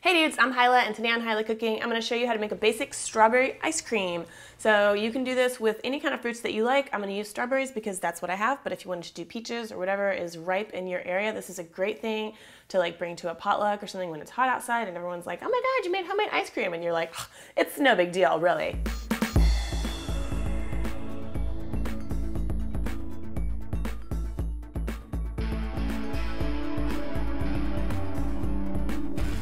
Hey dudes, I'm Hilah, and today on Hilah Cooking, I'm going to show you how to make a basic strawberry ice cream. So you can do this with any kind of fruits that you like. I'm going to use strawberries because that's what I have, but if you wanted to do peaches or whatever is ripe in your area, this is a great thing to like bring to a potluck or something when it's hot outside and everyone's like, oh my god, you made homemade ice cream, and you're like, it's no big deal, really.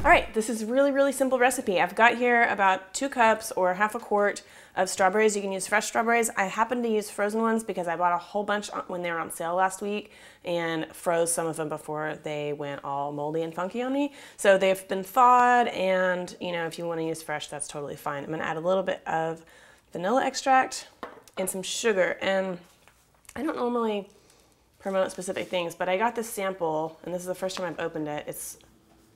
All right, this is a really simple recipe. I've got here about 2 cups or half a quart of strawberries. You can use fresh strawberries. I happen to use frozen ones because I bought a whole bunch when they were on sale last week and froze some of them before they went all moldy and funky on me. So they've been thawed, and you know, if you want to use fresh, that's totally fine. I'm gonna add a little bit of vanilla extract and some sugar. And I don't normally promote specific things, but I got this sample, and this is the first time I've opened it. It's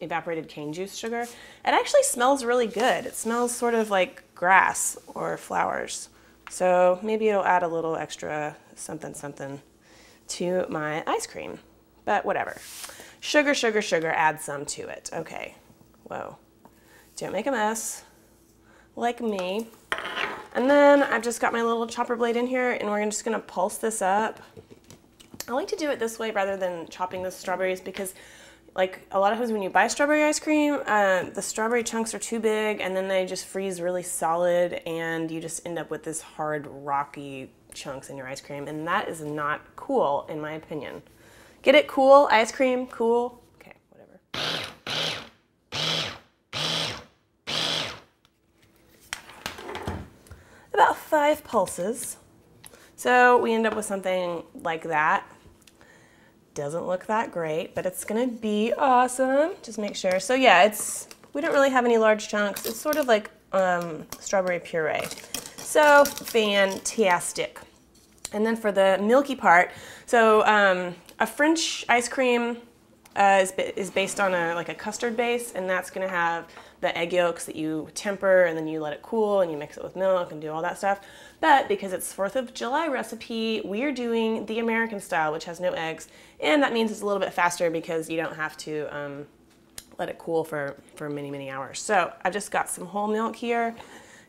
evaporated cane juice sugar. It actually smells really good. It smells sort of like grass or flowers. So maybe it'll add a little extra something to my ice cream, but whatever. Sugar, add some to it. Okay, whoa. Don't make a mess like me. And then I've just got my little chopper blade in here, and we're just gonna pulse this up. I like to do it this way rather than chopping the strawberries because like a lot of times when you buy strawberry ice cream, the strawberry chunks are too big and then they just freeze really solid and you just end up with this hard, rocky chunks in your ice cream, and that is not cool in my opinion. Get it? Cool? Ice cream? Cool? Okay, whatever. About 5 pulses. So we end up with something like that. Doesn't look that great, but it's gonna be awesome. Just make sure. So yeah, we don't really have any large chunks. It's sort of like strawberry puree. So fantastic. And then for the milky part, so a French ice cream is based on like a custard base, and that's gonna have the egg yolks that you temper and then you let it cool and you mix it with milk and do all that stuff. But because it's 4th of July recipe, we're doing the American style, which has no eggs, and that means it's a little bit faster because you don't have to let it cool for many hours. So I've just got some whole milk here,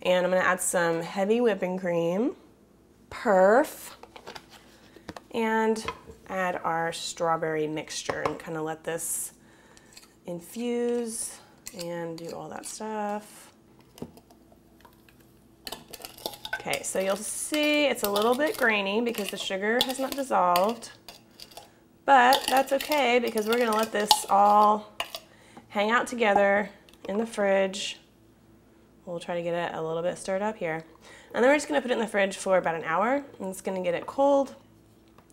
and I'm gonna add some heavy whipping cream, perf, and add our strawberry mixture and kind of let this infuse and do all that stuff. Okay, so you'll see it's a little bit grainy because the sugar has not dissolved, but that's okay because we're gonna let this all hang out together in the fridge. We'll try to get it a little bit stirred up here. And then we're just gonna put it in the fridge for about an hour, and it's gonna get it cold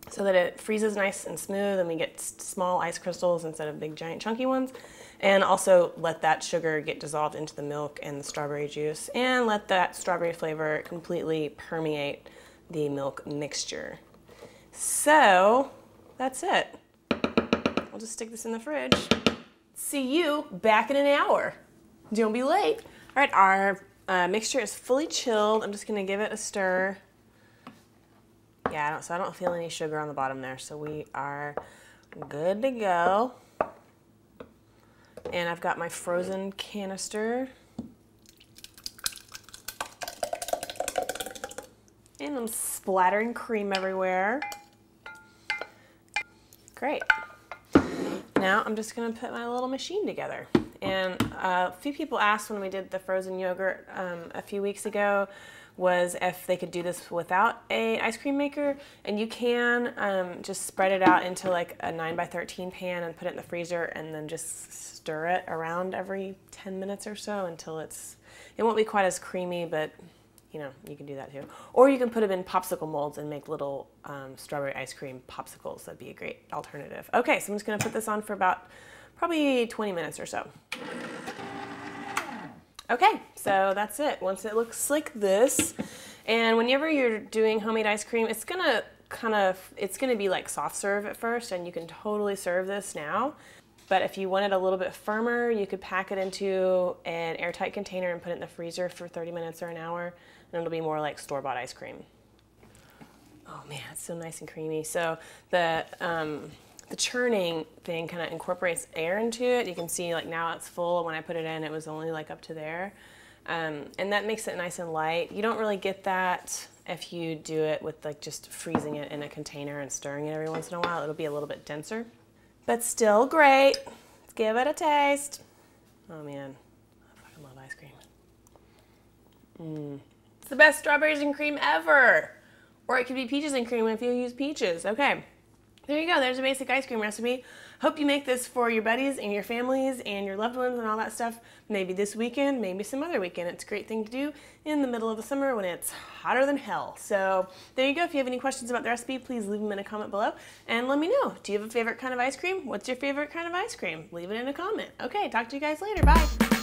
so that it freezes nice and smooth and we get small ice crystals instead of big giant chunky ones. And also let that sugar get dissolved into the milk and the strawberry juice, and let that strawberry flavor completely permeate the milk mixture. So that's it. I'll just stick this in the fridge. See you back in an hour. Don't be late. All right, our mixture is fully chilled. I'm just gonna give it a stir. Yeah, so I don't feel any sugar on the bottom there, so we are good to go. And I've got my frozen canister. And I'm splattering cream everywhere. Great. Now I'm just gonna put my little machine together. And a few people asked when we did the frozen yogurt a few weeks ago was if they could do this without a ice cream maker, and you can just spread it out into like a 9x13 pan and put it in the freezer and then just stir it around every 10 minutes or so until it won't be quite as creamy, but you know, you can do that too. Or you can put them in popsicle molds and make little strawberry ice cream popsicles. That'd be a great alternative. Okay, so I'm just gonna put this on for about probably 20 minutes or so. Okay, so that's it. Once it looks like this, and whenever you're doing homemade ice cream, it's gonna be like soft serve at first, and you can totally serve this now. But if you want it a little bit firmer, you could pack it into an airtight container and put it in the freezer for 30 minutes or an hour, and it'll be more like store-bought ice cream. Oh man, it's so nice and creamy. So the the churning thing kind of incorporates air into it. You can see like now it's full. When I put it in, it was only like up to there. And that makes it nice and light. You don't really get that if you do it with like just freezing it in a container and stirring it every once in a while. It'll be a little bit denser, but still great. Let's give it a taste. Oh man, I fucking love ice cream. It's the best strawberries and cream ever. Or it could be peaches and cream if you use peaches. Okay. There you go, there's a basic ice cream recipe. Hope you make this for your buddies and your families and your loved ones and all that stuff. Maybe this weekend, maybe some other weekend. It's a great thing to do in the middle of the summer when it's hotter than hell. So there you go. If you have any questions about the recipe, please leave them in a comment below and let me know. Do you have a favorite kind of ice cream? What's your favorite kind of ice cream? Leave it in a comment. Okay, talk to you guys later. Bye.